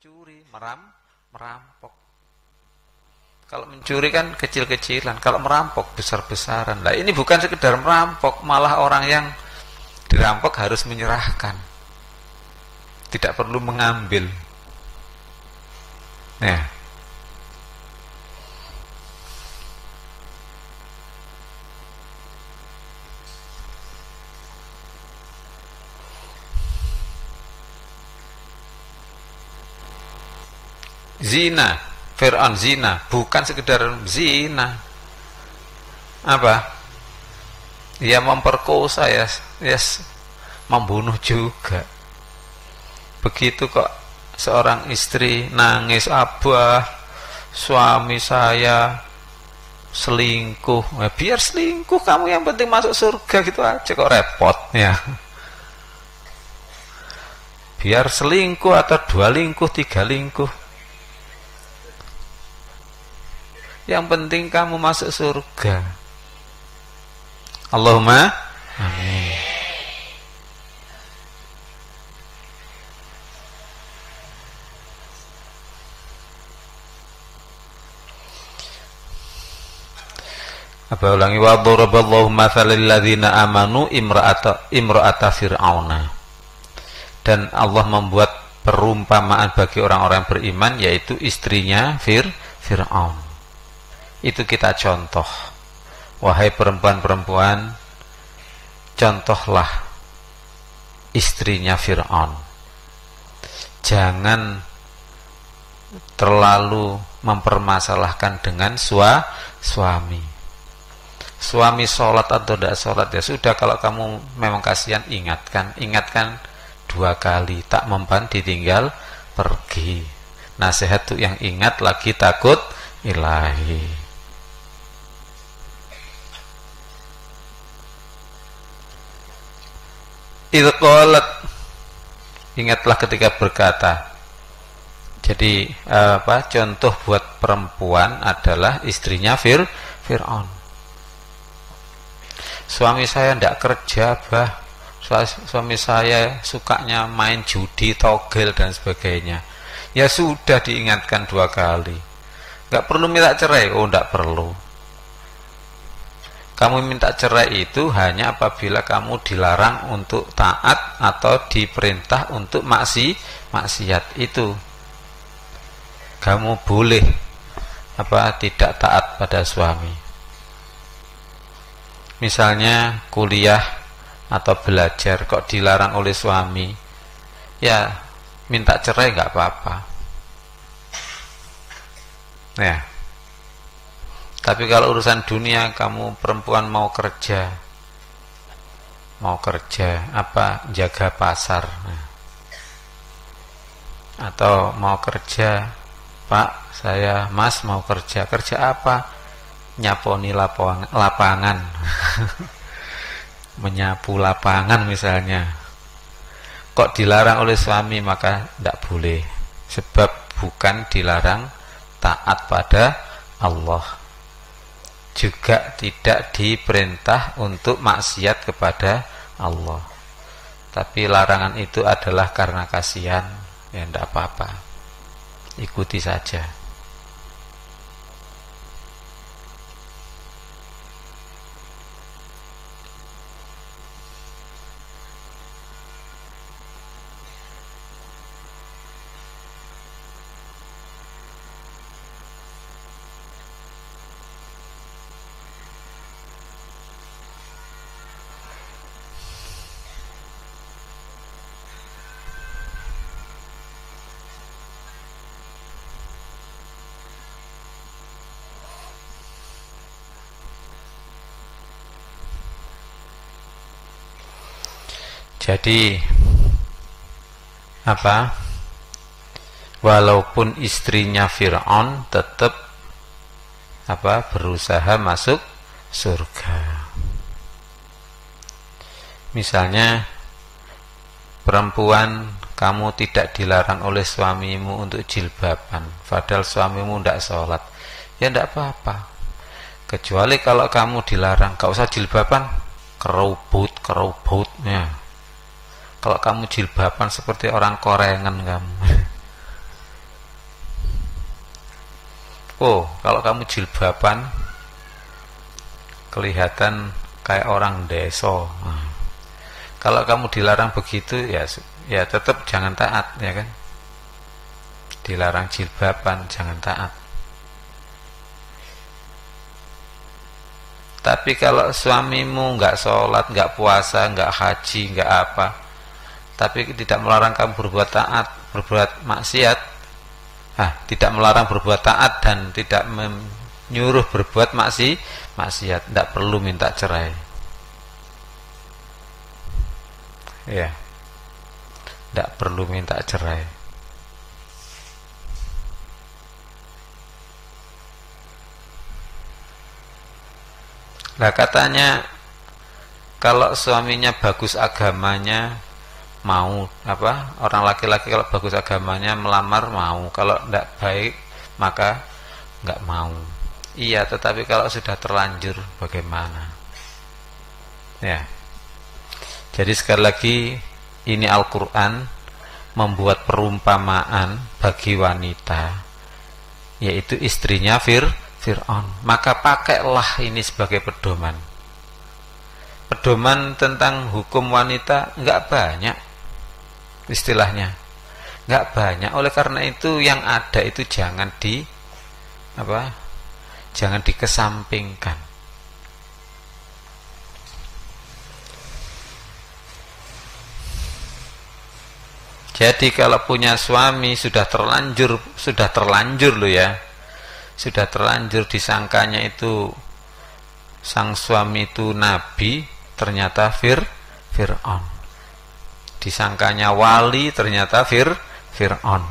mencuri, merampok. Kalau mencuri kan kecil-kecilan, kalau merampok besar-besaran. Nah, ini bukan sekedar merampok, malah orang yang dirampok harus menyerahkan. Tidak perlu mengambil. Nah, zina, Fir'aun zina, bukan sekedar zina. Apa? Ia memperkosa ya, yes, membunuh juga. Begitu kok seorang istri nangis, "Abah, suami saya selingkuh." Nah, biar selingkuh, kamu yang penting masuk surga, gitu aja kok repot ya. Biar selingkuh atau 2 lingkuh, 3 lingkuh, yang penting kamu masuk surga. Allahumma amin. Apa ulangi? Wa daraballahu mathalal ladzina amanu imra'ata fir'auna. Dan Allah membuat perumpamaan bagi orang-orang yang beriman, yaitu istrinya Fir'aun. Itu kita contoh. Wahai perempuan-perempuan, contohlah istrinya Fir'aun. Jangan terlalu mempermasalahkan dengan suami. Suami sholat atau tidak sholat, ya sudah, kalau kamu memang kasihan, ingatkan 2 kali, tak mempan ditinggal pergi. Nasihat tuh yang ingat lagi takut ilahi. Idh qalat, ingatlah ketika berkata. Jadi contoh buat perempuan adalah istrinya Fir'aun. Suami saya tidak kerja, bah. Suami saya sukanya main judi, togel dan sebagainya. Ya sudah, diingatkan 2 kali. Gak perlu minta cerai. Oh, tidak perlu. Kamu minta cerai itu hanya apabila kamu dilarang untuk taat atau diperintah untuk maksiat. Itu kamu boleh tidak taat pada suami. Misalnya kuliah atau belajar kok dilarang oleh suami, ya minta cerai nggak apa-apa. Ya. Tapi kalau urusan dunia, kamu perempuan mau kerja jaga pasar, atau mau kerja, Pak, saya, Mas mau kerja apa? Nyaponi lapangan. Menyapu lapangan misalnya. Kok dilarang oleh suami, maka tidak boleh, sebab bukan dilarang taat pada Allah, juga tidak diperintah untuk maksiat kepada Allah. Tapi larangan itu adalah karena kasihan, ya tidak apa-apa, ikuti saja. Jadi walaupun istrinya Fir'aun tetap berusaha masuk surga. Misalnya perempuan, kamu tidak dilarang oleh suamimu untuk jilbaban, padahal suamimu tidak sholat, ya tidak apa-apa. Kecuali kalau kamu dilarang, gak usah jilbaban, kerubut ya. Kalau kamu jilbaban seperti orang korengan kamu. Oh, kalau kamu jilbaban kelihatan kayak orang desa. Kalau kamu dilarang begitu, ya tetap jangan taat, ya kan? Dilarang jilbaban, jangan taat. Tapi kalau suamimu nggak sholat, nggak puasa, nggak haji, nggak apa, tapi tidak melarang kamu berbuat taat, berbuat maksiat, tidak melarang berbuat taat dan tidak menyuruh berbuat maksiat, tidak perlu minta cerai. Ya, tidak perlu minta cerai. Nah, katanya kalau suaminya bagus agamanya mau orang laki-laki kalau bagus agamanya melamar mau, kalau tidak baik maka nggak mau. Iya, tetapi kalau sudah terlanjur bagaimana? Ya. Jadi sekali lagi ini Al-Quran membuat perumpamaan bagi wanita, yaitu istrinya Fir'aun. Maka pakailah ini sebagai pedoman. Pedoman tentang hukum wanita nggak banyak, istilahnya nggak banyak. Oleh karena itu yang ada itu jangan dikesampingkan. Jadi kalau punya suami sudah terlanjur loh ya, sudah terlanjur disangkanya itu sang suami itu nabi, ternyata Fir'aun. Disangkanya wali, ternyata Fir'aun.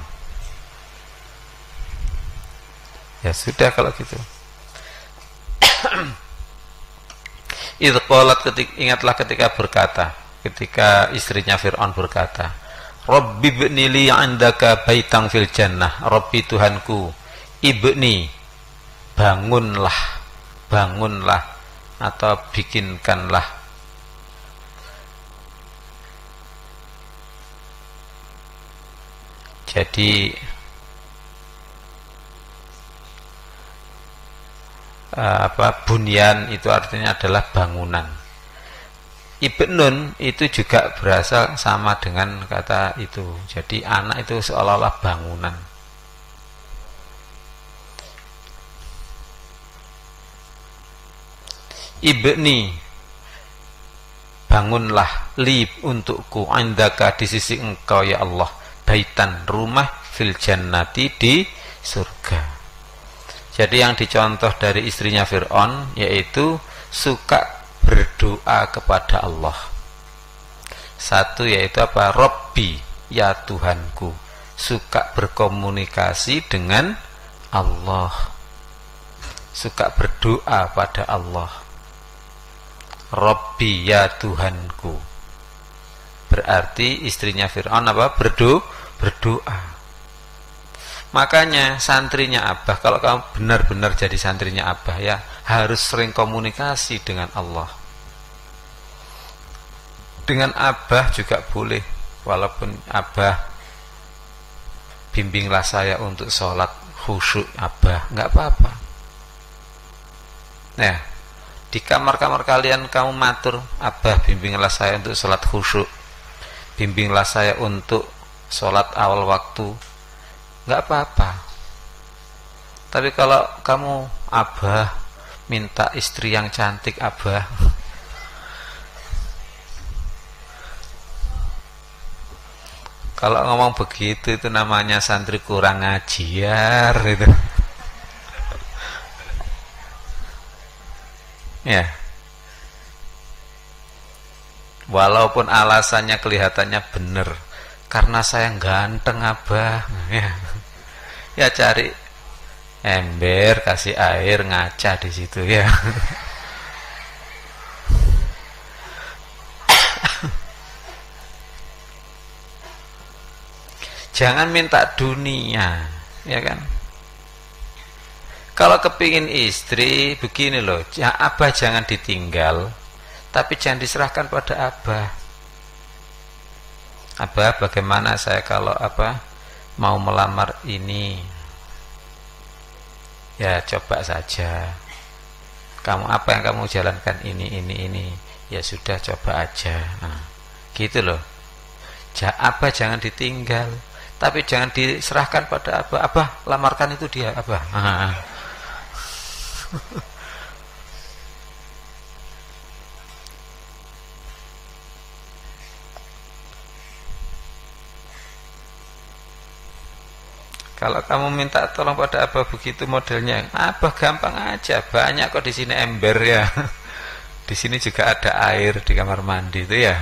Ya sudah kalau gitu. Ingatlah ketika ketika istrinya Fir'aun berkata, Rabbi ibni li 'indaka baitang fil jannah. Rabbi Tuhanku, ibni, bangunlah atau bikinkanlah jadi bunyan itu artinya adalah bangunan. Ibnun itu juga berasal sama dengan kata itu. Jadi anak itu seolah-olah bangunan. Ibni, bangunlah li untukku, indaka di sisi engkau ya Allah, baitan, rumah, fil jannati, di surga. Jadi yang dicontoh dari istrinya Fir'aun yaitu suka berdoa kepada Allah. Satu yaitu Rabbi, ya Tuhanku, suka berkomunikasi dengan Allah, suka berdoa pada Allah. Rabbi, ya Tuhanku, berarti istrinya Fir'aun berdoa. Makanya santrinya Abah, kalau kamu benar-benar jadi santrinya Abah ya, harus sering komunikasi dengan Allah. Dengan Abah juga boleh, walaupun Abah bimbinglah saya untuk sholat khusyuk, Abah nggak apa-apa. Nah, di kamar-kamar kalian kamu matur, Abah bimbinglah saya untuk sholat khusyuk, bimbinglah saya untuk sholat awal waktu, nggak apa-apa. Tapi kalau kamu Abah minta istri yang cantik, Abah kalau ngomong begitu itu namanya santri kurang ngajar itu. Ya, walaupun alasannya kelihatannya benar, karena saya ganteng Abah, ya cari ember, kasih air, ngaca di situ ya. Jangan minta dunia, ya kan? Kalau kepingin istri begini loh, ya Abah jangan ditinggal, tapi jangan diserahkan pada Abah. Abah, bagaimana saya kalau mau melamar ini? Ya coba saja. Kamu apa yang kamu jalankan ini. Ya sudah coba aja. Nah, gitu loh. Abah jangan ditinggal, tapi jangan diserahkan pada abah. Abah lamarkan itu dia, abah. Kalau kamu minta tolong pada abah begitu modelnya, abah gampang aja, banyak kok di sini ember ya. Di sini juga ada air di kamar mandi itu ya.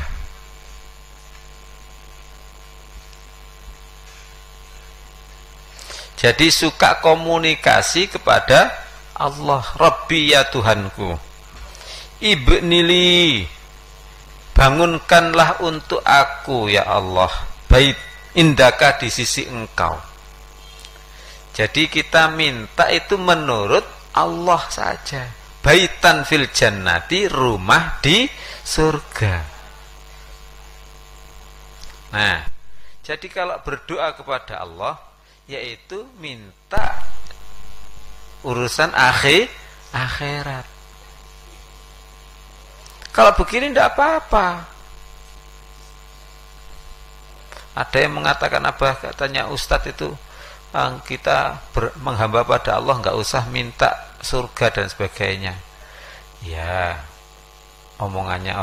Jadi suka komunikasi kepada Allah. Rabbi ya Tuhanku, ibnili, bangunkanlah untuk aku ya Allah bait indaka, di sisi engkau. Jadi kita minta itu menurut Allah saja. Baitan fil jannati, rumah di surga. Nah, jadi kalau berdoa kepada Allah, yaitu minta urusan akhirat. Kalau begini tidak apa-apa. Ada yang mengatakan, abah katanya Ustadz itu kita menghamba pada Allah nggak usah minta surga dan sebagainya. Ya, omongannya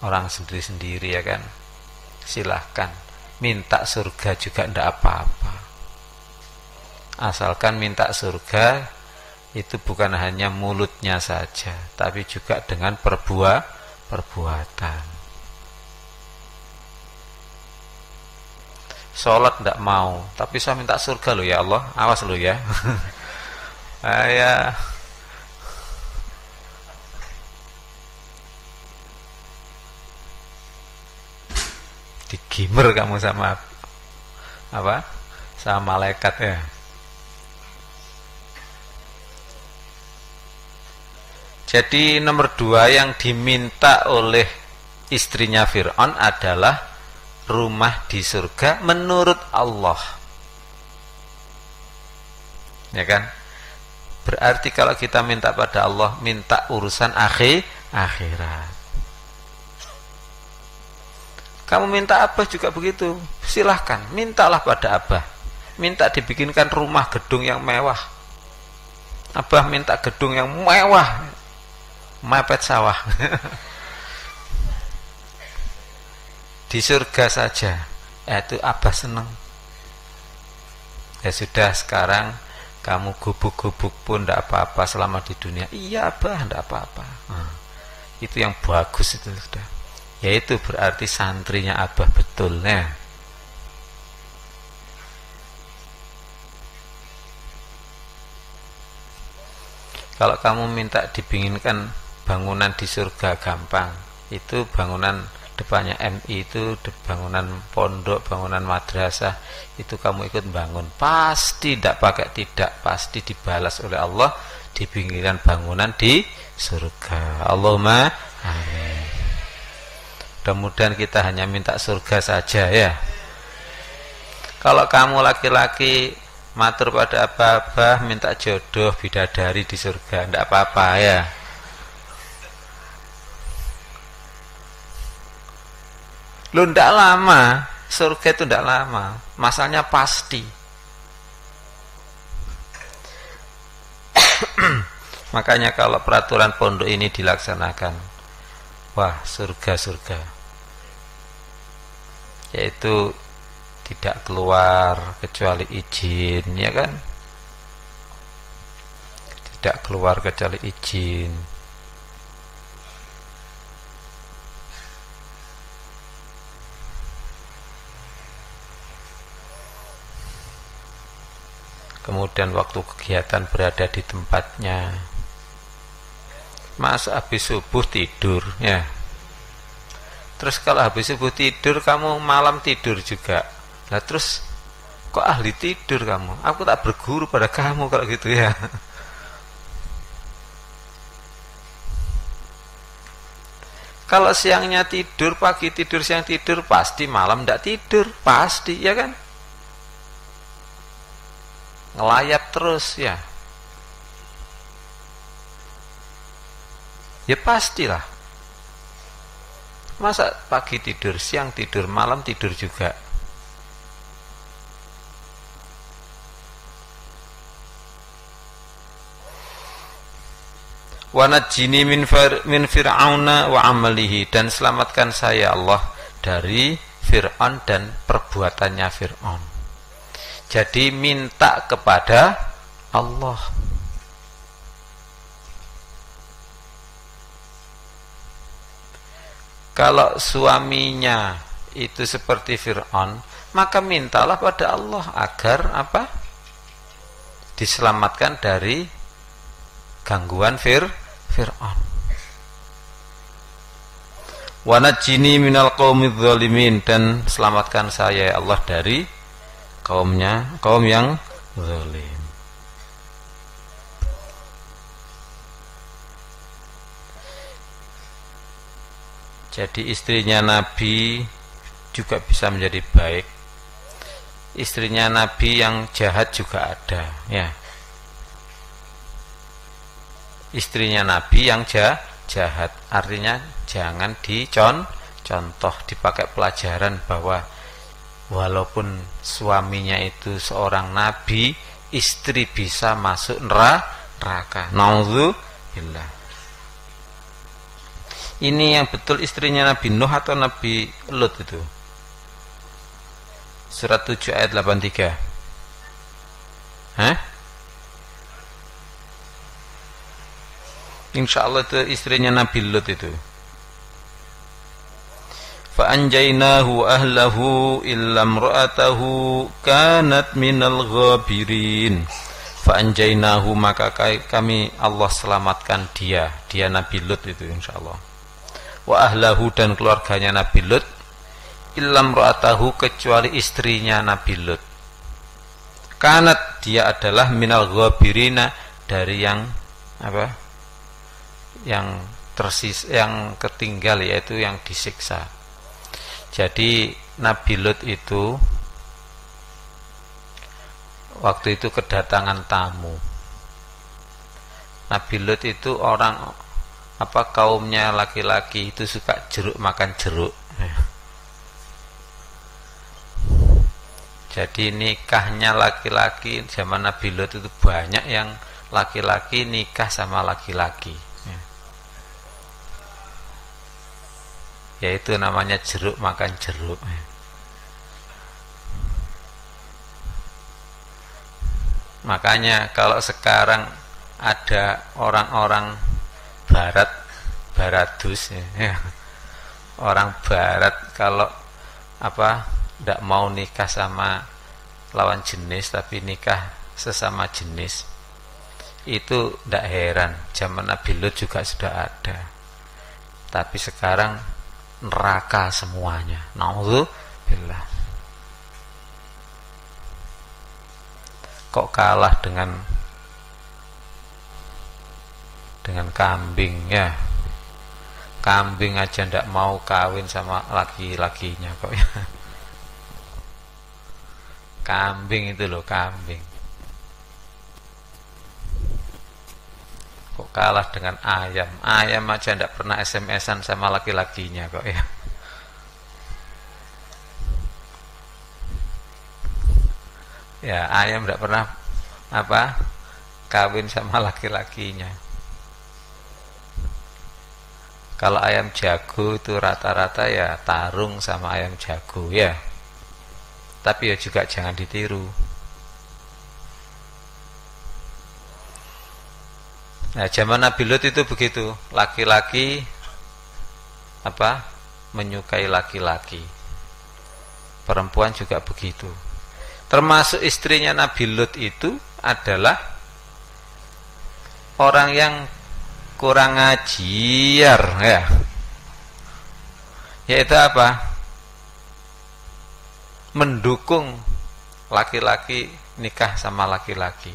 orang sendiri-sendiri ya kan. Silahkan minta surga juga ndak apa-apa. Asalkan minta surga itu bukan hanya mulutnya saja, tapi juga dengan perbuatan. Sholat ndak mau, tapi saya minta surga loh ya Allah, awas loh ya. Ya. Digimer kamu sama apa? Sama malaikat ya. Jadi nomor 2 yang diminta oleh istrinya Fir'aun adalah rumah di surga menurut Allah. Ya kan? Berarti kalau kita minta pada Allah, minta urusan akhirat. Kamu minta Abah juga begitu. Silahkan, mintalah pada Abah. Minta dibikinkan rumah gedung yang mewah. Abah minta gedung yang mewah, mepet sawah. Di surga saja, itu Abah senang. Ya sudah, sekarang kamu gubuk-gubuk pun tidak apa-apa selama di dunia. Iya Abah, tidak apa-apa. Itu yang bagus itu sudah. Yaitu berarti santrinya Abah betulnya. Kalau kamu minta dibinginkan bangunan di surga gampang. Itu bangunan depannya MI itu bangunan pondok, bangunan madrasah, itu kamu ikut bangun, pasti tidak pakai tidak, pasti dibalas oleh Allah, dibinginkan bangunan di surga. Allahumma amin. Mudah-mudahan kita hanya minta surga saja ya. Kalau kamu laki-laki matur pada Abah minta jodoh bidadari di surga, tidak apa-apa ya. Lu ndak lama, surga itu ndak lama, masalahnya pasti. Makanya kalau peraturan pondok ini dilaksanakan, wah surga-surga. Yaitu tidak keluar kecuali izin, ya kan? Tidak keluar kecuali izin. Kemudian waktu kegiatan berada di tempatnya. Masa habis subuh tidur ya. Terus kalau habis subuh tidur kamu malam tidur juga. Lah terus kok ahli tidur kamu? Aku tak berguru pada kamu kalau gitu ya. Kalau siangnya tidur, pagi tidur, siang tidur, pasti malam tidak tidur, pasti ya kan? Ngelayap terus ya. Ya pastilah. Masa pagi tidur, siang tidur, malam tidur juga. Wa najjini min fir'auna wa amalihi, dan selamatkan saya Allah dari Fir'aun dan perbuatannya Fir'aun. Jadi minta kepada Allah. Kalau suaminya itu seperti Fir'aun, maka mintalah pada Allah agar apa? Diselamatkan dari gangguan Fir'aun. Wa najjini minal qaumidz zalimin, dan selamatkan saya ya Allah dari kaum yang zalim. Jadi istrinya Nabi juga bisa menjadi baik. Istrinya Nabi yang jahat juga ada, ya. Istrinya Nabi yang jahat, artinya jangan dicontoh, dipakai pelajaran bahwa walaupun suaminya itu seorang nabi, istri bisa masuk neraka. Nauzubillah. Ini yang betul istrinya Nabi Nuh atau Nabi Lut itu? Surat 7 ayat 83. Hah? Insyaallah itu istrinya Nabi Lut itu. Fa anjaynahu ahlahu illa imra'atahu kanat minal ghabirin. Fa anjaynahu, maka kami Allah selamatkan dia Nabi Lut itu insyaallah. Wa ahlahu, dan keluarganya Nabi Lut, illa imra'atahu, kecuali istrinya Nabi Lut. Kanat, dia adalah minal ghabirina, dari yang apa? Yang ketinggal, yaitu yang disiksa. Jadi Nabi Lut itu waktu itu kedatangan tamu. Nabi Lut itu orang kaumnya laki-laki itu suka makan jeruk. Jadi nikahnya laki-laki zaman Nabi Lut itu banyak yang laki-laki nikah sama laki-laki. Yaitu namanya jeruk makan jeruk. Makanya kalau sekarang ada orang-orang baradus ya. Orang barat kalau tidak mau nikah sama lawan jenis tapi nikah sesama jenis, itu tidak heran, zaman Nabi Lut juga sudah ada. Tapi sekarang neraka semuanya. Nauzubillah. Kok kalah dengan kambing ya? Kambing aja ndak mau kawin sama laki-lakinya kok ya. Kambing itu loh, kambing. Kok kalah dengan ayam? Ayam aja ndak pernah SMS-an sama laki-lakinya kok ya. Ya, ayam ndak pernah kawin sama laki-lakinya. Kalau ayam jago itu rata-rata ya tarung sama ayam jago ya. Tapi ya juga jangan ditiru. Nah, zaman Nabi Lut itu begitu, laki-laki menyukai laki-laki, perempuan juga begitu. Termasuk istrinya Nabi Lut itu adalah orang yang kurang ngajar ya. Yaitu mendukung laki-laki nikah sama laki-laki.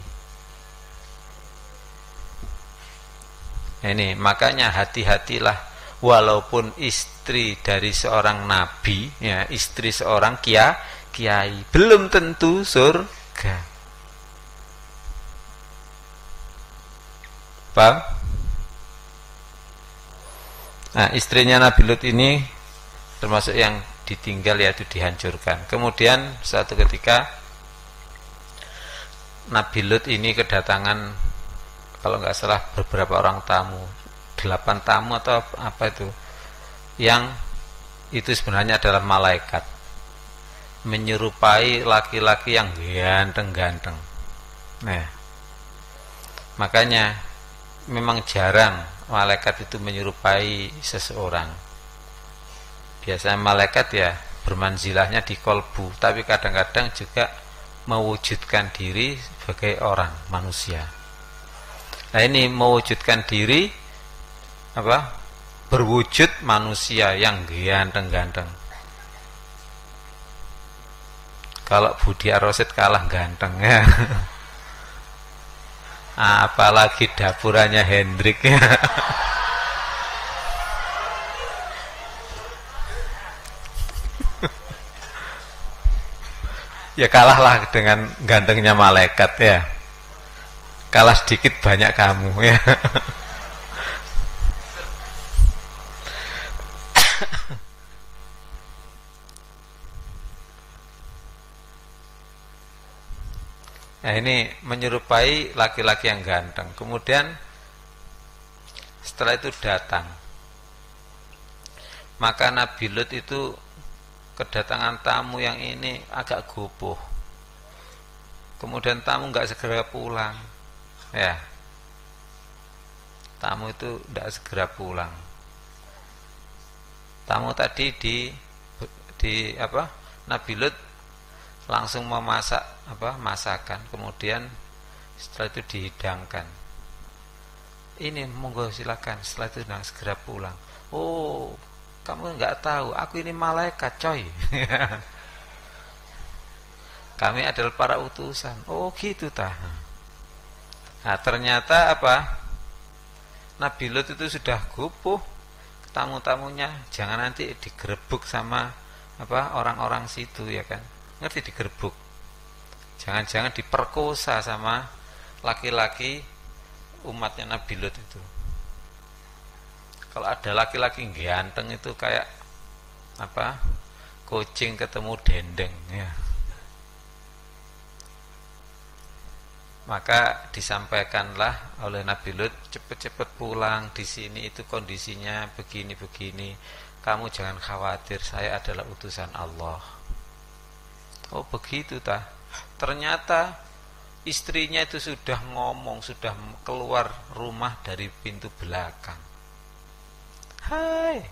Ini makanya hati-hatilah, walaupun istri dari seorang nabi ya, istri seorang kiai belum tentu surga. Paham? Nah, istrinya Nabi Lut ini termasuk yang ditinggal, yaitu dihancurkan. Kemudian suatu ketika Nabi Lut ini kedatangan, kalau nggak salah beberapa orang tamu, 8 tamu atau apa itu, yang itu sebenarnya adalah malaikat, menyerupai laki-laki yang ganteng-ganteng. Nah, makanya memang jarang malaikat itu menyerupai seseorang. Biasanya malaikat ya bermanzilahnya di kolbu, tapi kadang-kadang juga mewujudkan diri sebagai orang manusia. Nah, ini mewujudkan diri apa? Berwujud manusia yang ganteng-ganteng. Kalau Budi Arosid kalah ganteng ya. Apalagi dapurannya Hendrik ya. Ya kalahlah dengan gantengnya malaikat ya. Kalah sedikit banyak kamu ya. Nah, ini menyerupai laki-laki yang ganteng. Kemudian setelah itu datang, maka Nabi Lut itu kedatangan tamu yang ini agak gopoh. Kemudian tamu nggak segera pulang, ya. Tamu itu nggak segera pulang. Tamu tadi di apa? Nabi Lut langsung memasak masakan, kemudian setelah itu dihidangkan. Ini monggo silakan. Setelah itu segera pulang. Oh, kamu nggak tahu, aku ini malaikat coy. Kami adalah para utusan. Oh gitu tah. Nah, ternyata apa? Nabi Lut itu sudah gopoh tamu-tamunya, jangan nanti digerebek sama orang-orang situ ya kan. Ngerti, digerebek. Jangan-jangan diperkosa sama laki-laki umatnya Nabi Lut itu. Kalau ada laki-laki ganteng itu kayak kucing ketemu dendeng ya. Maka disampaikanlah oleh Nabi Lut, cepet-cepet pulang, di sini itu kondisinya begini-begini. Kamu jangan khawatir, saya adalah utusan Allah. Oh begitu tah. Ternyata istrinya itu sudah ngomong, sudah keluar rumah dari pintu belakang. Hai,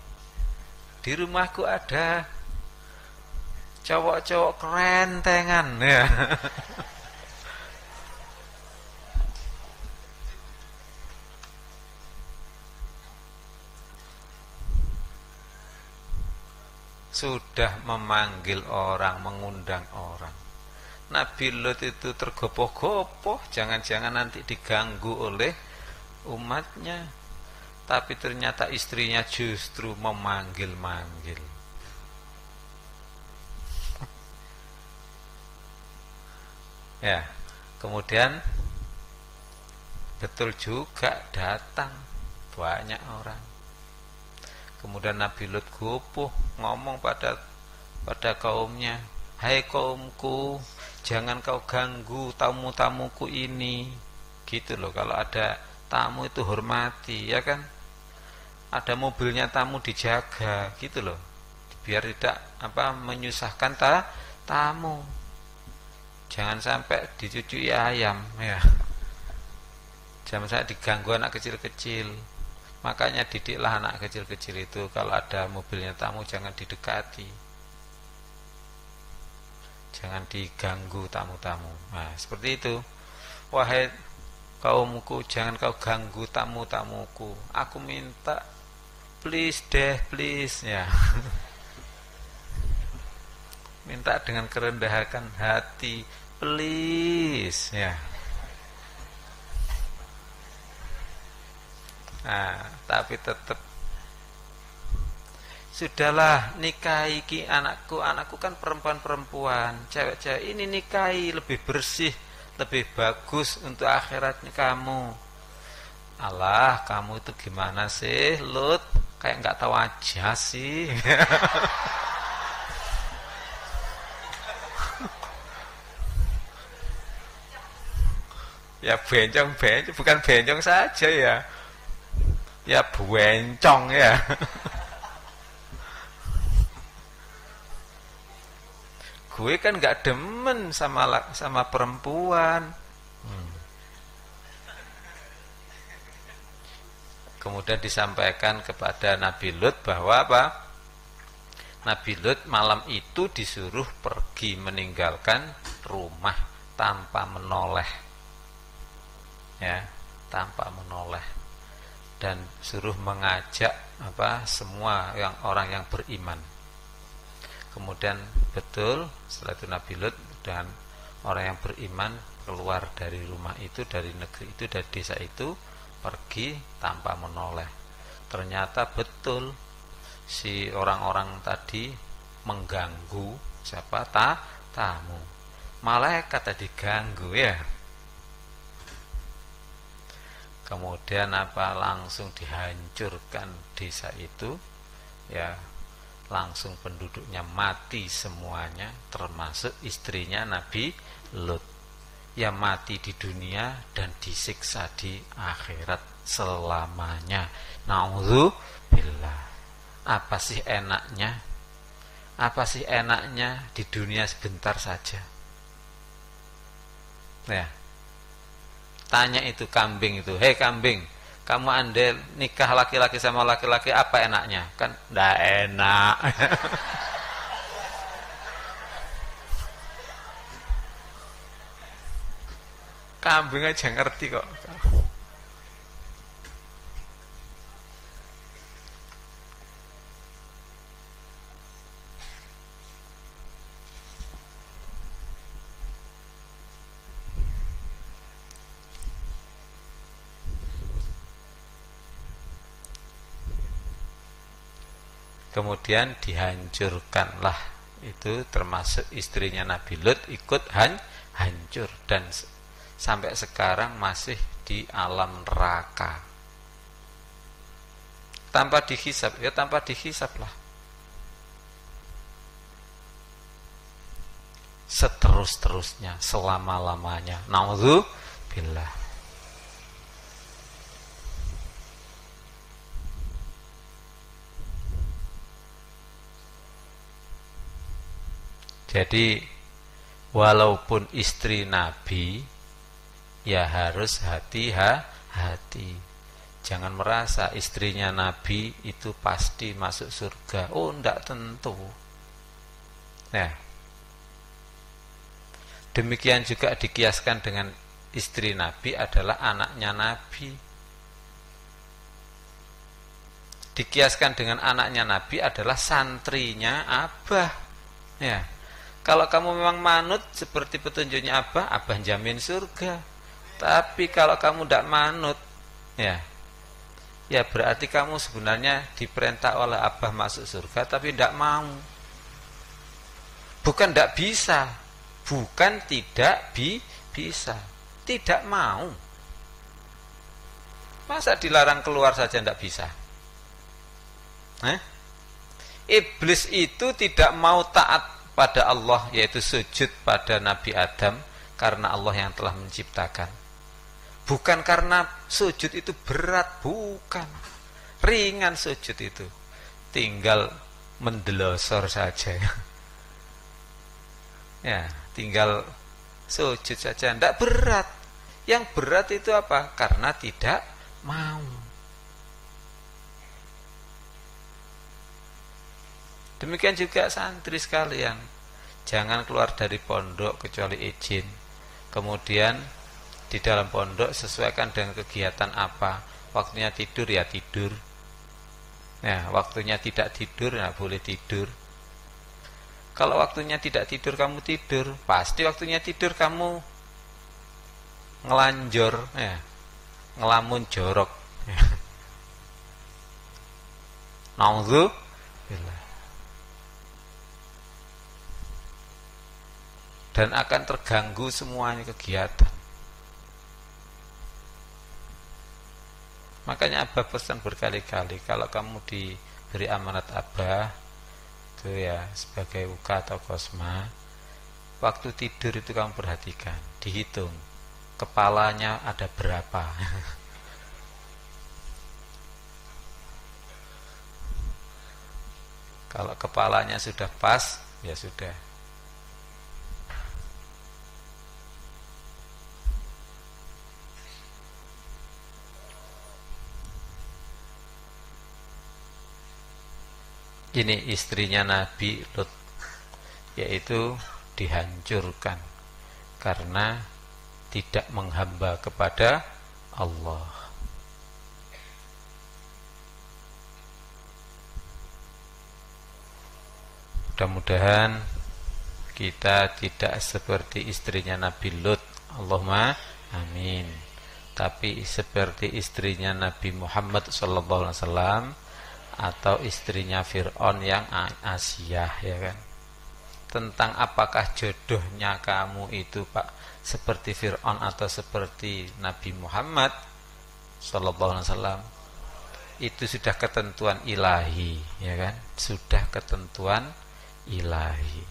di rumahku ada cowok-cowok kerentengan ya. Sudah memanggil orang, mengundang orang. Nabi Lut itu tergopoh-gopoh, jangan-jangan nanti diganggu oleh umatnya. Tapi ternyata istrinya justru memanggil-manggil. Ya, kemudian betul juga datang banyak orang. Kemudian Nabi Lut gopoh ngomong pada kaumnya, hai kaumku, jangan kau ganggu tamu-tamuku ini. Gitu loh, kalau ada tamu itu hormati ya kan. Ada mobilnya tamu dijaga gitu loh, biar tidak menyusahkan tamu. Jangan sampai dicucui ayam ya. Jangan sampai diganggu anak kecil-kecil. Makanya didiklah anak kecil-kecil itu, kalau ada mobilnya tamu jangan didekati, jangan diganggu tamu-tamu. Nah seperti itu. Wahai kaumku, jangan kau ganggu tamu-tamuku. Aku minta, please deh, please ya. Minta dengan kerendahan hati, please ya. Nah, tapi tetap sudahlah, nikahi ki anakku kan perempuan-perempuan, cewek-cewek ini nikahi, lebih bersih, lebih bagus untuk akhiratnya kamu. Allah, kamu itu gimana sih Lut? kayak nggak tahu aja sih. Ya bencong bencong, bukan bencong saja ya. Ya bencong ya. Gue kan nggak demen sama perempuan. Kemudian disampaikan kepada Nabi Lut bahwa apa? Nabi Lut malam itu disuruh pergi meninggalkan rumah tanpa menoleh. Ya, tanpa menoleh, dan suruh mengajak semua orang yang beriman. Kemudian betul setelah itu Nabi Lut dan orang yang beriman keluar dari rumah itu, dari negeri itu, dari desa itu, pergi tanpa menoleh. Ternyata betul si orang-orang tadi mengganggu siapa? Tamu. Malaikat tadi ganggu ya. Kemudian langsung dihancurkan desa itu, ya, langsung penduduknya mati semuanya, termasuk istrinya Nabi Lut, ya, mati di dunia dan disiksa di akhirat selamanya. Naudzubillah. Apa sih enaknya? Apa sih enaknya di dunia sebentar saja? Ya. Tanya itu kambing itu, hei kambing, kamu andai nikah laki-laki sama laki-laki apa enaknya? Kan nggak enak. Kambing aja ngerti kok. Kemudian dihancurkanlah, itu termasuk istrinya Nabi Lut ikut hancur, dan sampai sekarang masih di alam neraka tanpa dihisab. Ya tanpa dihisab lah, seterus-terusnya, selama-lamanya. Naudzubillah. Jadi walaupun istri Nabi, ya harus hati-hati. Jangan merasa istrinya Nabi itu pasti masuk surga. Oh, enggak tentu. Nah, demikian juga dikiaskan dengan istri Nabi adalah anaknya Nabi. Dikiaskan dengan anaknya Nabi adalah santrinya Abah. Ya. Kalau kamu memang manut seperti petunjuknya Abah jamin surga. Tapi kalau kamu tidak manut, ya berarti kamu sebenarnya diperintah oleh Abah masuk surga, tapi tidak mau. Bukan tidak bisa, bukan tidak bisa, tidak mau. Masa dilarang keluar saja tidak bisa? Iblis itu tidak mau taat pada Allah, yaitu sujud pada Nabi Adam, karena Allah yang telah menciptakan. Bukan karena sujud itu berat, bukan. Ringan sujud itu, tinggal mendelosor saja. Ya, tinggal sujud saja, tidak berat. Yang berat itu apa? Karena tidak mau. Demikian juga santri sekalian, jangan keluar dari pondok kecuali izin. Kemudian di dalam pondok sesuaikan dengan kegiatan apa. Waktunya tidur ya tidur. Nah, waktunya tidak tidur ya boleh tidur. Kalau waktunya tidak tidur kamu tidur, pasti waktunya tidur kamu ngelanjor, ya, ngelamun jorok. Naudzubillah. Dan akan terganggu semuanya kegiatan. Makanya Abah pesan berkali-kali, kalau kamu diberi amanat Abah itu ya sebagai uka atau kosma, waktu tidur itu kamu perhatikan, dihitung kepalanya ada berapa. Kalau kepalanya sudah pas, ya sudah. Ini istrinya Nabi Lut, yaitu dihancurkan karena tidak menghamba kepada Allah. Mudah-mudahan kita tidak seperti istrinya Nabi Lut, Allahumma amin, tapi seperti istrinya Nabi Muhammad SAW atau istrinya Fir'aun yang Asiyah, ya kan. Tentang apakah jodohnya kamu itu Pak seperti Fir'aun atau seperti Nabi Muhammad SAW, itu sudah ketentuan ilahi, ya kan, sudah ketentuan ilahi.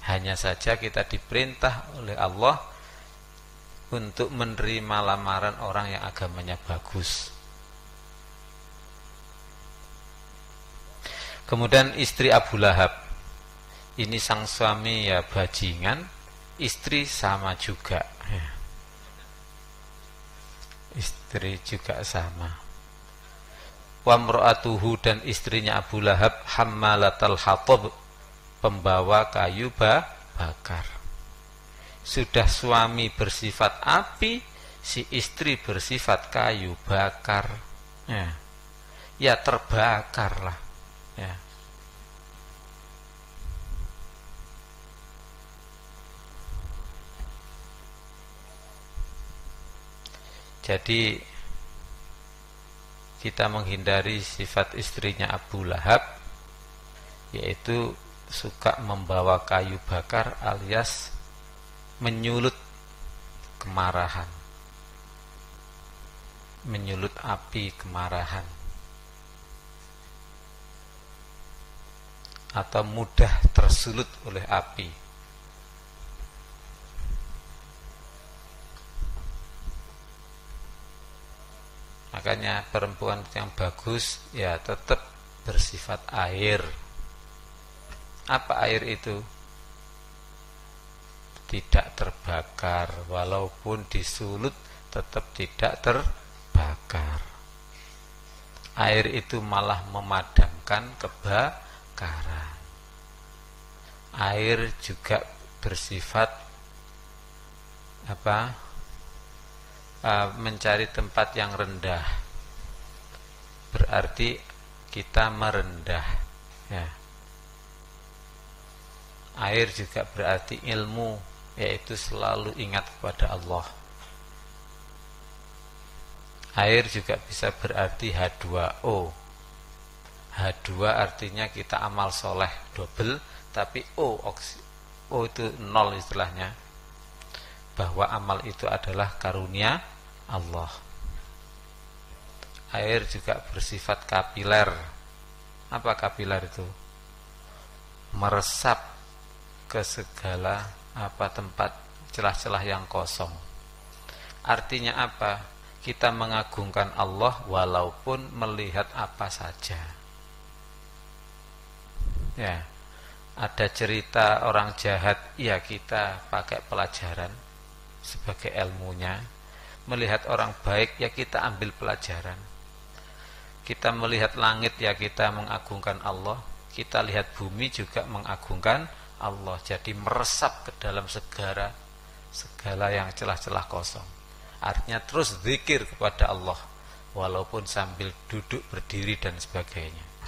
Hanya saja kita diperintah oleh Allah untuk menerima lamaran orang yang agamanya bagus. Kemudian istri Abu Lahab, ini sang suami ya bajingan, istri sama juga, istri juga sama. Wa mra'atuhu, dan istrinya Abu Lahab, hammalatal hatab, pembawa kayu bakar. Sudah suami bersifat api, si istri bersifat kayu bakar, ya terbakarlah, ya. Jadi kita menghindari sifat istrinya Abu Lahab, yaitu suka membawa kayu bakar alias menyulut kemarahan, menyulut api kemarahan, atau mudah tersulut oleh api. Makanya perempuan yang bagus ya tetap bersifat air. Apa air itu? Tidak terbakar, walaupun disulut tetap tidak terbakar. Air itu malah memadamkan kebakaran. Air juga bersifat mencari tempat yang rendah, berarti kita merendah, ya. Air juga berarti ilmu, yaitu selalu ingat kepada Allah. Air juga bisa berarti H2O. H2 artinya kita amal soleh double, tapi O itu nol istilahnya, bahwa amal itu adalah karunia Allah. Air juga bersifat kapiler. Apa kapiler itu? Meresap ke segala tempat celah-celah yang kosong. Artinya apa? Kita mengagungkan Allah walaupun melihat apa saja. Ya, ada cerita orang jahat, ya kita pakai pelajaran sebagai ilmunya. Melihat orang baik, ya kita ambil pelajaran. Kita melihat langit, ya kita mengagungkan Allah. Kita lihat bumi juga mengagungkan Allah. Jadi meresap ke dalam segala yang celah-celah kosong. Artinya terus zikir kepada Allah, walaupun sambil duduk, berdiri dan sebagainya.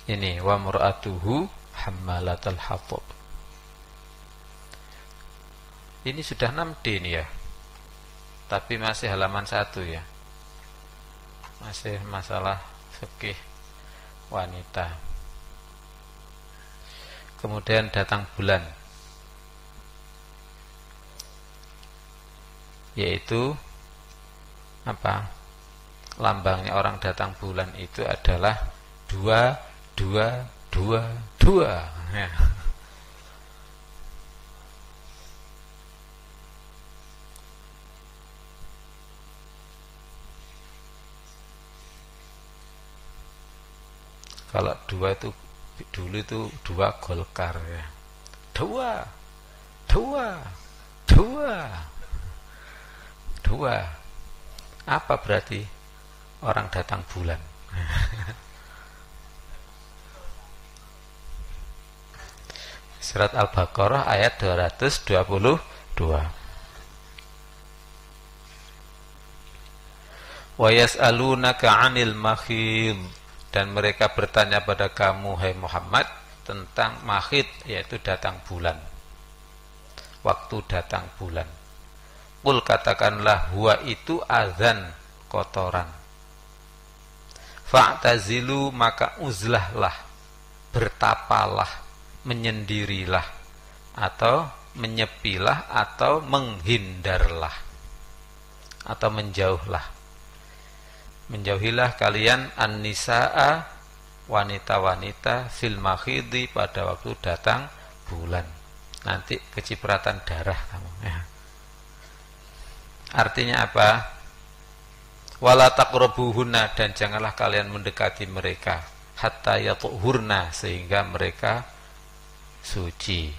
Ini wa mur'atuhu hammalatal hatab. Ini sudah 6D nih ya, tapi masih halaman 1 ya, masih masalah fikih wanita. kemudian datang bulan, yaitu apa? Lambangnya orang datang bulan itu adalah 2, 2, 2, 2 ya. Kalau 2 itu dulu itu 2 Golkar ya. 2, 2, 2, 2. Apa berarti orang datang bulan? Surat Al-Baqarah ayat 222. Wa yas'alunaka 'anil makhid, dan mereka bertanya pada kamu hai Muhammad tentang makhid, yaitu datang bulan, waktu datang bulan. Qul, katakanlah, huwa itu azan, kotoran. Fa'tazilu, maka uzlahlah, bertapalah, menyendirilah, atau menyepilah, atau menghindarlah, atau menjauhlah. Menjauhilah kalian an-nisaa, wanita-wanita, fil makhidi, pada waktu datang bulan. Nanti kecipratan darah kamu ya. Artinya apa? Wala taqrabuhunna, dan janganlah kalian mendekati mereka, hatta yatuhurna, sehingga mereka suci.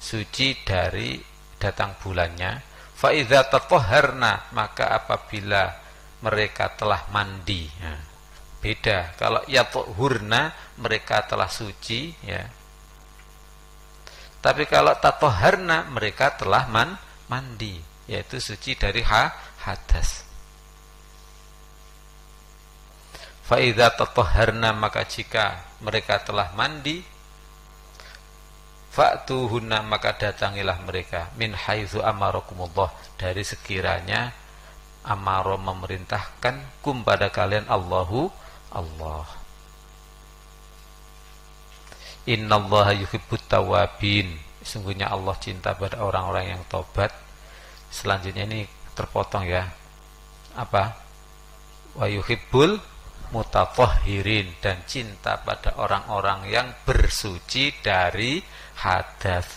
Suci dari datang bulannya. Fa idza tatahharna, maka apabila mereka telah mandi ya. Beda kalau yatuhurna, mereka telah suci ya. Tapi kalau tatoharna, mereka telah mandi, yaitu suci dari hadas. Fa idza tatoharna, maka jika mereka telah mandi, fa'tuhunna, maka datangilah mereka, min haitsu amarakumullah, dari sekiranya amaro, memerintahkan, kum, pada kalian, Allahu, Allah. Innallaha yuhibbut tawabin, sungguhnya Allah cinta pada orang-orang yang tobat. Selanjutnya ini terpotong ya, apa? Wa yuhibbul mutatahhirin, dan cinta pada orang-orang yang bersuci dari hadas.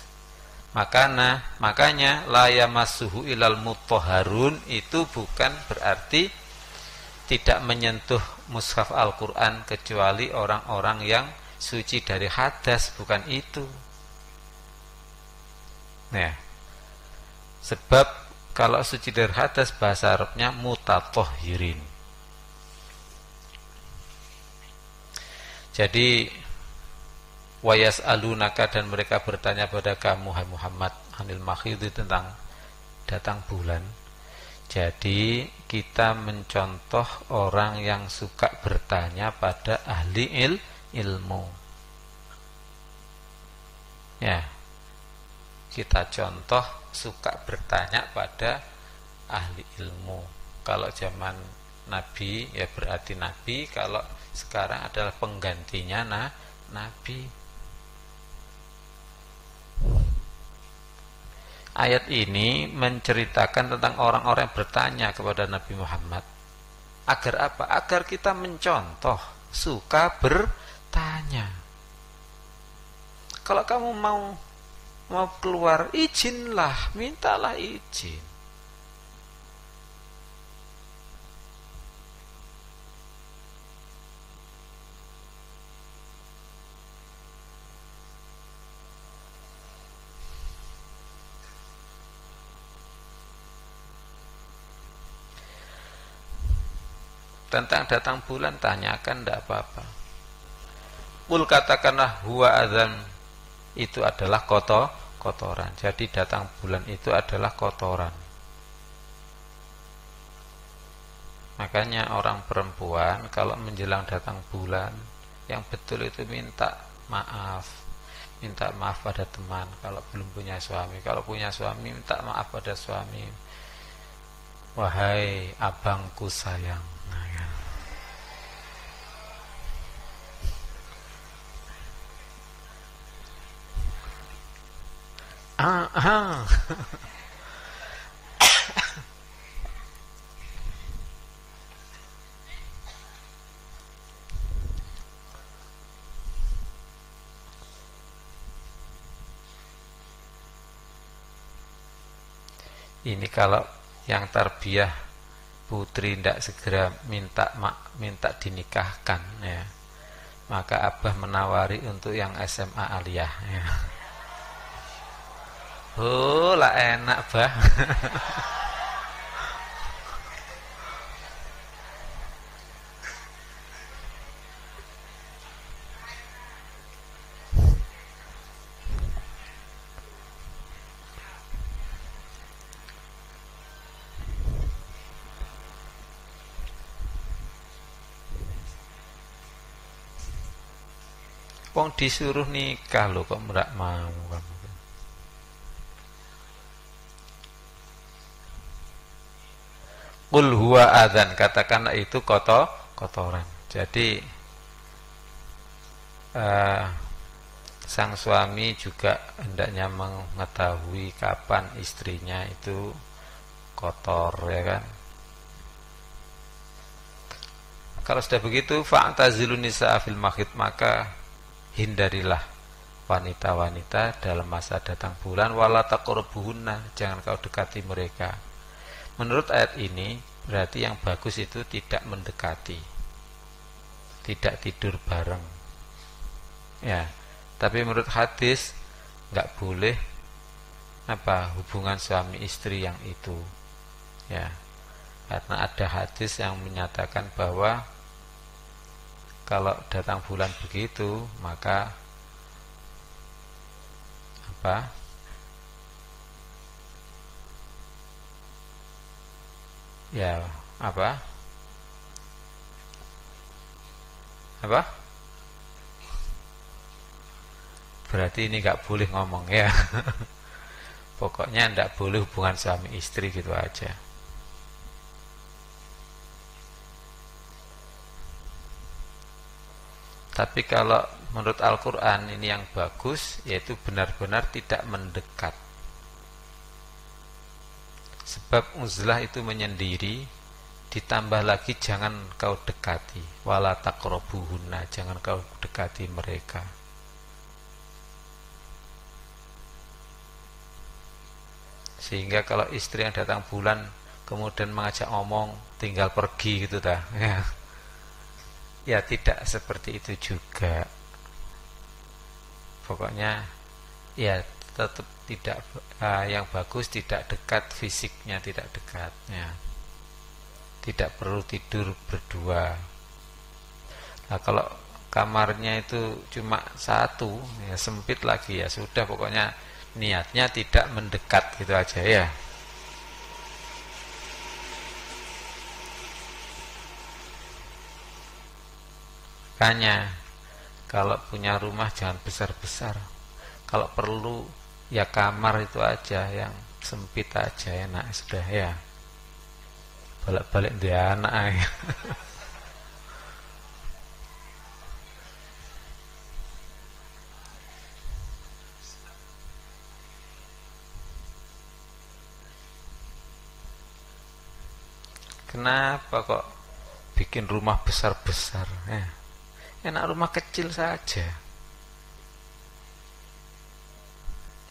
Makanya la yamassuhu ilal mutahharun, itu bukan berarti tidak menyentuh mushaf Al-Quran kecuali orang-orang yang suci dari hadas, bukan itu. Nah, sebab kalau suci dari hadas bahasa Arabnya mutatahhirin. Jadi wayas alunaka, dan mereka bertanya pada kamu hai Muhammad, anil makhidi, tentang datang bulan. Jadi kita mencontoh orang yang suka bertanya pada ahli ilmu ya. Kita contoh suka bertanya pada ahli ilmu. Kalau zaman Nabi ya berarti Nabi, kalau sekarang adalah penggantinya Nabi. Ayat ini menceritakan tentang orang-orang yang bertanya kepada Nabi Muhammad. Agar apa? Agar kita mencontoh, suka bertanya. Kalau kamu mau keluar, izinlah, mintalah izin. Tentang datang bulan tanyakan, tidak apa-apa. Qul, katakanlah, huwa adzan, itu adalah kotoran. Jadi datang bulan itu adalah kotoran. Makanya orang perempuan kalau menjelang datang bulan, yang betul itu minta maaf pada teman kalau belum punya suami. Kalau punya suami, minta maaf pada suami. Wahai abangku sayang, Ini kalau yang tarbiyah putri tidak segera minta dinikahkan ya, maka abah menawari untuk yang SMA aliyah ya. Oh lah enak bah. Wong disuruh nikah loh kok nggak mau kamu. Qul huwa adzan, katakanlah itu kotoran. Jadi sang suami juga hendaknya mengetahui kapan istrinya itu kotor ya kan. Kalau sudah begitu fa'tazilun nisaa fil mahid, maka hindarilah wanita-wanita dalam masa datang bulan, wala taqrabuhunna, jangan kau dekati mereka. Menurut ayat ini berarti yang bagus itu tidak mendekati, tidak tidur bareng ya. Tapi menurut hadis nggak boleh hubungan suami istri yang itu ya, karena ada hadis yang menyatakan bahwa kalau datang bulan begitu maka ya apa berarti ini nggak boleh ngomong ya. Pokoknya nggak boleh hubungan suami istri gitu aja. Tapi kalau menurut Al-Quran ini yang bagus, yaitu benar-benar tidak mendekat. Sebab uzlah itu menyendiri, ditambah lagi jangan kau dekati, wala taqrabuhunna, jangan kau dekati mereka. Sehingga kalau istri yang datang bulan kemudian mengajak ngomong, tinggal pergi gitu dah ya. Ya tidak seperti itu juga. Pokoknya ya tetap tidak yang bagus tidak dekat fisiknya, tidak dekat ya. Tidak perlu tidur berdua. Nah kalau kamarnya itu cuma satu ya, sempit lagi ya sudah, pokoknya niatnya tidak mendekat gitu aja ya. Makanya kalau punya rumah jangan besar-besar. Kalau perlu ya kamar itu aja yang sempit aja, enak sudah ya. Balik-balik dia anak ya. Kenapa kok bikin rumah besar-besar ya? Enak rumah kecil saja.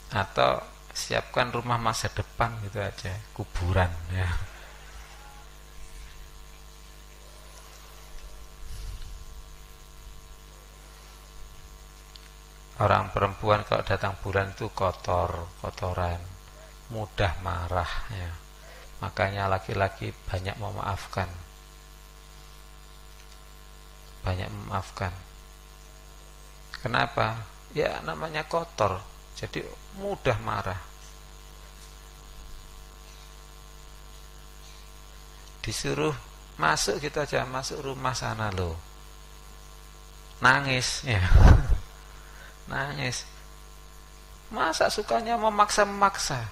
Atau siapkan rumah masa depan gitu aja, kuburan ya. Orang perempuan kalau datang bulan itu kotoran, mudah marah ya. Makanya laki-laki banyak memaafkan. Kenapa? Ya namanya kotor, jadi mudah marah. Disuruh masuk gitu aja, masuk rumah sana loh, nangis ya. Nangis. Masa sukanya memaksa-memaksa?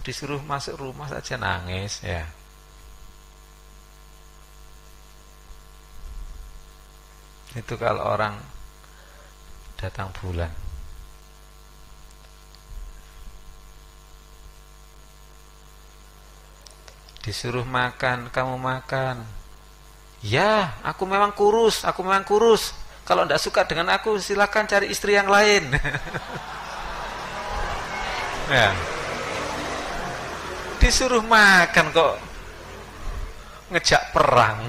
Disuruh masuk rumah saja nangis ya. Itu kalau orang datang bulan. Disuruh makan, kamu makan. Ya, aku memang kurus. Kalau tidak suka dengan aku, silakan cari istri yang lain. Ya. Disuruh makan kok ngejak perang.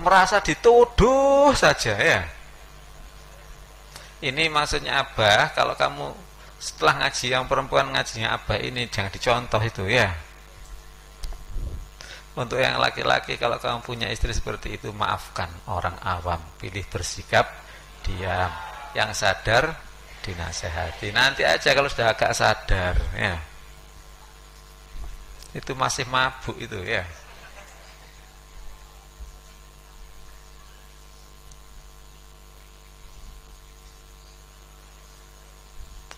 Merasa dituduh saja ya. Ini maksudnya Abah, kalau kamu setelah ngaji yang perempuan ngajinya Abah ini jangan dicontoh itu ya. Untuk yang laki-laki, kalau kamu punya istri seperti itu, maafkan orang awam, pilih bersikap diam. Yang sadar dinasehati. Nanti aja kalau sudah agak sadar ya. Itu masih mabuk itu ya.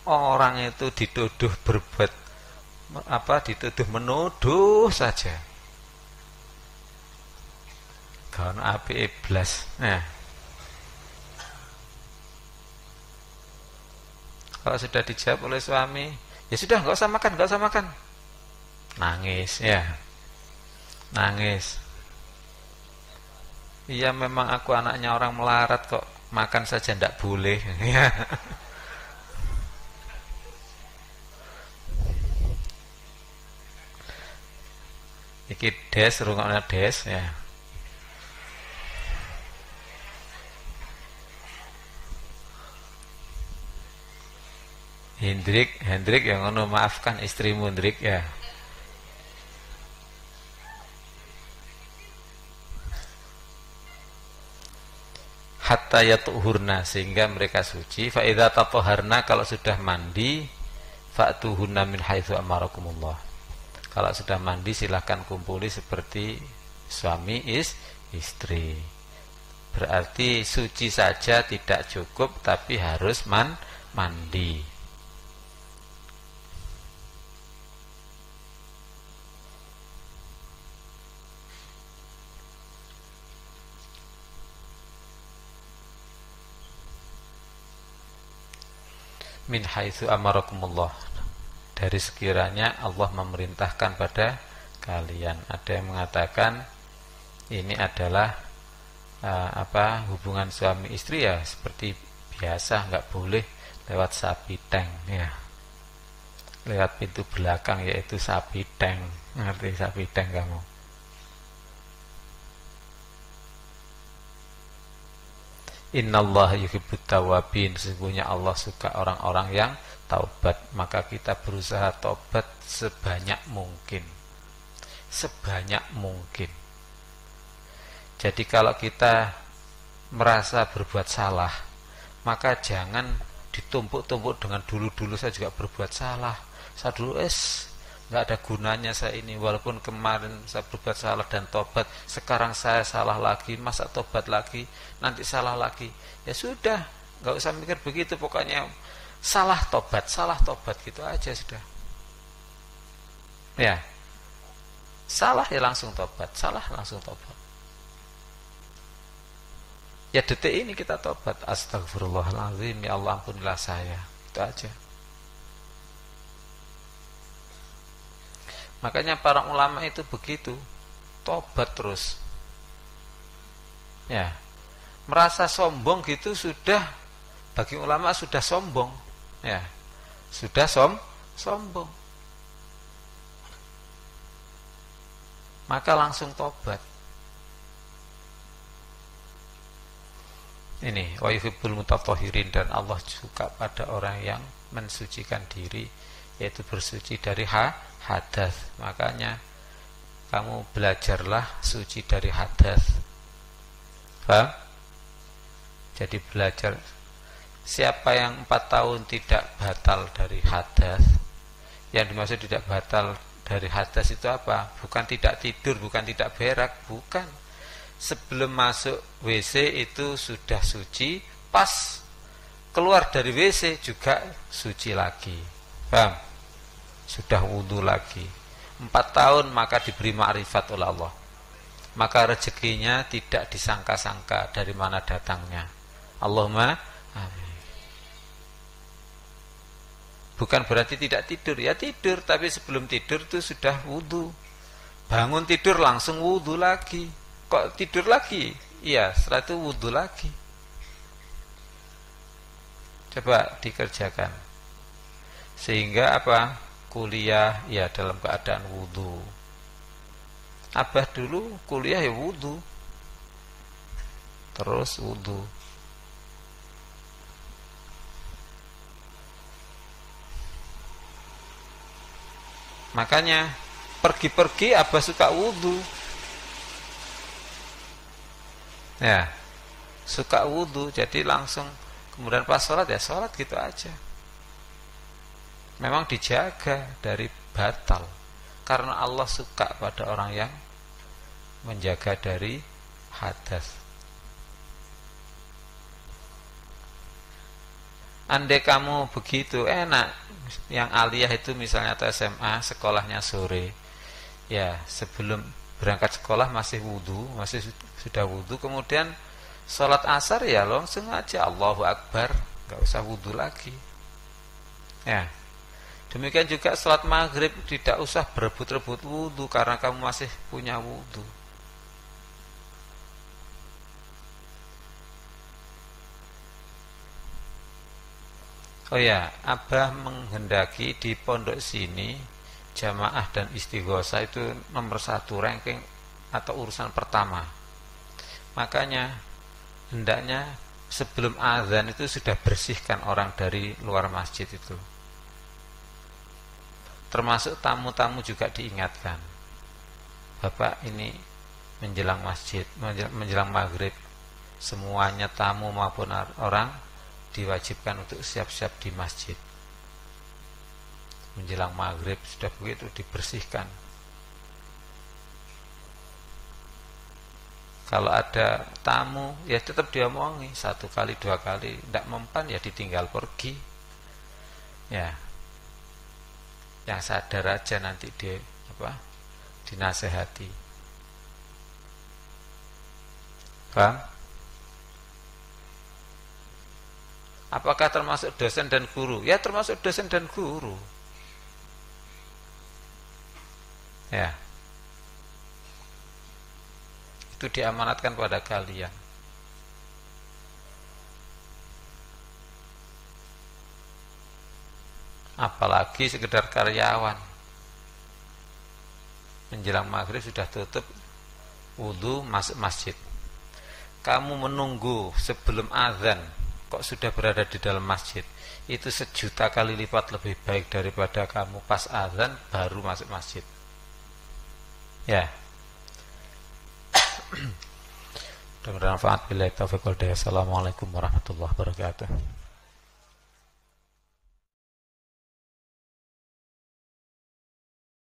Orang itu dituduh berbuat dituduh menuduh saja. Kalau api iblis nah. Kalau sudah dijawab oleh suami, ya sudah, nggak usah makan. Nangis ya. Nangis. Iya, memang aku anaknya orang melarat kok, makan saja ndak boleh. Ya. Iki des, rungokna des ya. Hendrik yang ngono, maafkan istrimu Hendrik ya. Hatta yatuhurna, sehingga mereka suci. Fa idza tatahharna, kalau sudah mandi, fa'tuhunna min haitsu amarakumullah. Kalau sudah mandi silahkan kumpuli seperti suami istri. Berarti suci saja tidak cukup, tapi harus mandi. Min haitsu amarakumullah, dari sekiranya Allah memerintahkan pada kalian. Ada yang mengatakan ini adalah hubungan suami istri ya seperti biasa, nggak boleh lewat sapi tank ya, lewat pintu belakang, yaitu sapi tank. Ngerti sapi tank kamu? Innallaha yuhibbut tawwabin, sesungguhnya Allah suka orang-orang yang taubat. Maka kita berusaha taubat sebanyak mungkin. Jadi kalau kita merasa berbuat salah, maka jangan ditumpuk-tumpuk dengan dulu saya juga berbuat salah. Saya dulu nggak ada gunanya saya ini, walaupun kemarin saya berbuat salah dan tobat, sekarang saya salah lagi, masa tobat lagi, nanti salah lagi. Ya sudah, nggak usah mikir begitu, pokoknya salah tobat gitu aja sudah. Ya, salah ya langsung tobat. Ya detik ini kita tobat, astagfirullahaladzim, ya Allah ampunilah saya, itu aja. Makanya para ulama itu begitu, tobat terus. Ya, merasa sombong gitu sudah, bagi ulama sudah sombong. Ya, sudah sombong. Maka langsung tobat. Ini wa yuhibbul mutatahhirin, dan Allah suka pada orang yang mensucikan diri, yaitu bersuci dari hadas. Makanya kamu belajarlah suci dari hadas. Paham? Jadi belajar. Siapa yang 4 tahun tidak batal dari hadas, yang dimaksud tidak batal dari hadas itu apa? Bukan tidak tidur, bukan tidak berak, bukan. Sebelum masuk WC itu sudah suci, pas keluar dari WC juga suci lagi. Paham? Sudah wudu lagi. 4 tahun maka diberi ma'rifat oleh Allah. Maka rezekinya tidak disangka-sangka dari mana datangnya. Allahumma amin. Bukan berarti tidak tidur, ya tidur, tapi sebelum tidur itu sudah wudu. Bangun tidur langsung wudu lagi. Kok tidur lagi? Iya, setelah itu wudu lagi. Coba dikerjakan. Sehingga apa? Kuliah ya dalam keadaan wudu. Abah dulu kuliah ya wudu, terus wudu. Makanya pergi-pergi Abah suka wudu. Ya, suka wudu, jadi langsung kemudian pas sholat ya sholat gitu aja. Memang dijaga dari batal, karena Allah suka pada orang yang menjaga dari hadas. Andai kamu begitu enak, yang aliyah itu misalnya atau SMA sekolahnya sore, ya sebelum berangkat sekolah masih wudu, masih sudah wudu, kemudian sholat asar ya langsung aja Allahu Akbar, nggak usah wudu lagi. Ya, demikian juga sholat maghrib tidak usah berebut-rebut wudu karena kamu masih punya wudu. Oh ya, Abah menghendaki di pondok sini jamaah dan istighosa itu nomor 1 ranking atau urusan pertama. Makanya hendaknya sebelum azan itu sudah bersihkan orang dari luar masjid itu. Termasuk tamu-tamu juga diingatkan. Bapak ini menjelang masjid, menjelang maghrib, semuanya tamu maupun orang diwajibkan untuk siap-siap di masjid. Menjelang maghrib sudah begitu dibersihkan. Kalau ada tamu ya tetap diomongi 1 kali 2 kali, tidak mempan ya ditinggal pergi. Ya, yang sadar aja nanti dia dinasehati. Paham? Apakah termasuk dosen dan guru? Ya termasuk dosen dan guru. Ya, itu diamanatkan pada kalian. Apalagi sekedar karyawan, menjelang maghrib sudah tutup, wudu masuk masjid. Kamu menunggu sebelum azan, kok sudah berada di dalam masjid, itu 1.000.000 kali lipat lebih baik daripada kamu pas azan baru masuk masjid. Ya. Bermanfaat. Billahi taufiq wal hidayah. Assalamualaikum warahmatullahi wabarakatuh.